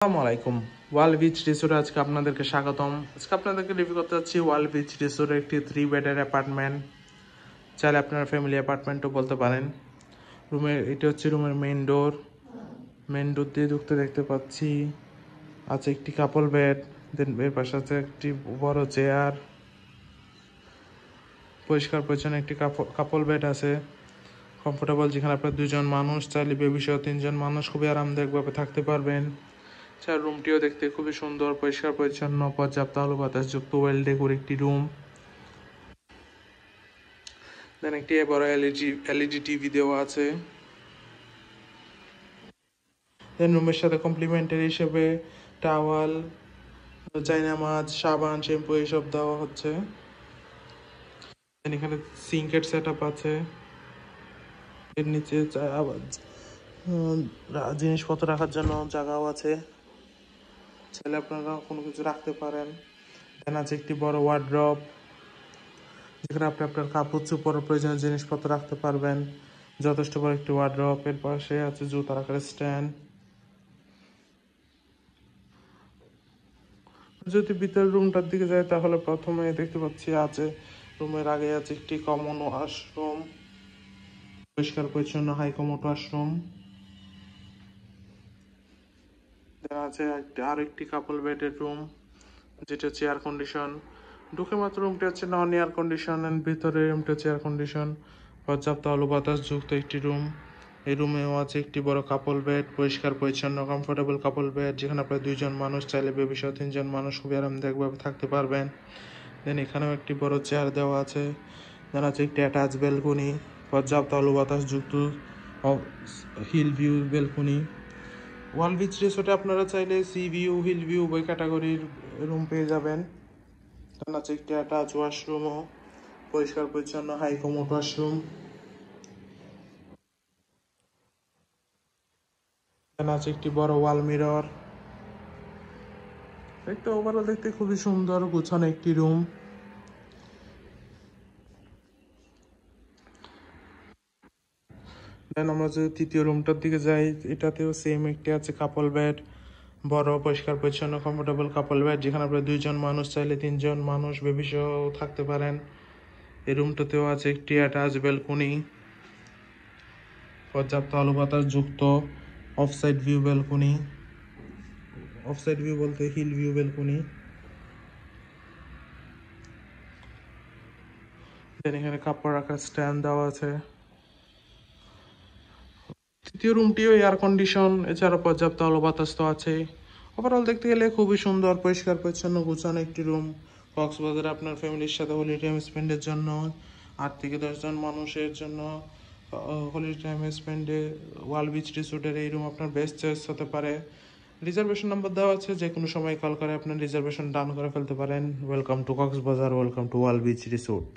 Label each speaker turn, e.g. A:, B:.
A: আসসালামু আলাইকুম। ওয়াল বিচ রিসোর্টে আজকে আপনাদেরকে স্বাগতম। আজকে আপনাদেরকে রিভিউ করতে যাচ্ছি ওয়াল বিচ রিসোর্টের একটি 3 বেডের অ্যাপার্টমেন্ট। চাইলে আপনারা ফ্যামিলি অ্যাপার্টমেন্টও বলতে পারেন। এটি হচ্ছে রুমের মেইন ডোর দিয়ে ঢুকতে দেখতে পাচ্ছি আছে একটি কাপল বেড, দেন এর পাশে আছে একটি বড় চেয়ার, পরিষ্কার পরিচ্ছন্ন একটি কাপল বেড আছে, কমফোর্টেবল, যেখানে আপনার 2জন মানুষ, চাইলে বেবি সহ 3জন মানুষ খুবই আরামদায়কভাবে থাকতে পারবেন। রুমটিও দেখতে খুবই সুন্দর, পরিষ্কার পরিচ্ছন্ন, পর্যাপ্ত আলো বাতাসযুক্ত ওয়েল ডেকোর একটি রুম। দেন একটি বড় এলইডি টিভি দেওয়া আছে। দেন রুমের সাথে কমপ্লিমেন্টারি হিসেবে টাওয়াল, জায়নামাজ, সাবান, শ্যাম্পু এইসব দেওয়া হচ্ছে। দেন এখানে সিঙ্কের সেট আপ আছে। এর নিচে জিনিসপত্র রাখার জন্য জায়গাও আছে, চাইলে আপনারা কোনো কিছু রাখতে পারেন। দেন আছে একটি বড় ওয়ার্ড্রপ, যেখানে আপনি আপনার কাপড় চোপড় প্রয়োজনীয় জিনিসপত্র রাখতে পারবেন। যথেষ্ট বড় একটি ওয়ার্ড্রপ। এর পাশে আছে জুতা রাখার স্ট্যান্ড। যদি ভিতরের রুমটার দিকে যাই তাহলে প্রথমে দেখতে পাচ্ছি আছে রুমের আগে আছে একটি কমন ওয়াশরুম, পরিষ্কার পরিচ্ছন্ন হাই কমোড ওয়াশরুম। আছে আরেকটি কাপল বেডের রুম, যেটা হচ্ছে এয়ার কন্ডিশন। ঢুকে মাত্র রুমটি হচ্ছে নন এয়ার কন্ডিশন, এন্ড ভিতরে রুমটি হচ্ছে এয়ার কন্ডিশন, পর্যাপ্ত আলো বাতাস যুক্ত একটি রুম। এই রুমেও আছে একটি বড় কাপল বেড, পরিষ্কার পরিচ্ছন্ন কমফোর্টেবল কাপল বেড, যেখানে আপনার 2জন মানুষ, চাইলে বেবি সহ 3জন মানুষ খুবই আরামদায়কভাবে থাকতে পারবেন। দেন এখানেও একটি বড় চেয়ার দেওয়া আছে। দেন আছে একটি অ্যাটাচ বেলকনি, পর্যাপ্ত আলো বাতাস যুক্ত হিল ভিউ বেলকনি। ওয়াল বিচ রিসোর্টে আপনারা চাইলে সি ভিউ, হিল ভিউ উভয় ক্যাটাগরির রুম পেয়ে যাবেন। দেন আছে একটি অ্যাটাচ ওয়াশরুমও, পরিষ্কার পরিচ্ছন্ন হাই কমোড ওয়াশরুম। দেন আছে একটি বড় ওয়াল মিরর। ওভারঅল দেখতে খুবই সুন্দর গুছানো একটি রুম। দেন আমরা যদি তৃতীয় রুমটার দিকে যাই, এটাতেও সেম একটি আছে কাপল বেড, বড় পরিষ্কার পরিচ্ছন্ন কমফোর্টেবল কাপল বেড, যেখানে আপনার 2জন মানুষ, চাইলে 3জন মানুষ বেবি সহ থাকতে পারেন। এই রুমটাতেও আছে একটি অ্যাটাচ বেলকনি, পর্যাপ্ত আলো বাতাস যুক্ত offside view balcony, offside view বলতে হিল ভিউ বেলকনি। দেন এখানে কাপড় রাখার স্ট্যান্ড দেওয়া আছে। তৃতীয় রুমটিও এয়ার কন্ডিশন, এছাড়া পর্যাপ্ত আলো বাতাস তো আছে। ওভারঅল দেখতে গেলে খুবই সুন্দর, পরিষ্কার পরিচ্ছন্ন গুছানো একটি রুম। কক্সবাজারে আপনার ফ্যামিলির সাথে হোলি টাইম স্পেন্ডের জন্য 8 থেকে 10জন মানুষের জন্য হোলি টাইম স্পেন্ডে ওয়াল বিচ রিসোর্টের এই রুম আপনার বেস্ট চয়েস হতে পারে। রিজার্ভেশন নাম্বার দেওয়া আছে, যে কোনো সময় কল করে আপনার রিজার্ভেশন ডান করে ফেলতে পারেন। Welcome to Cox's Bazar, welcome to all beach resort.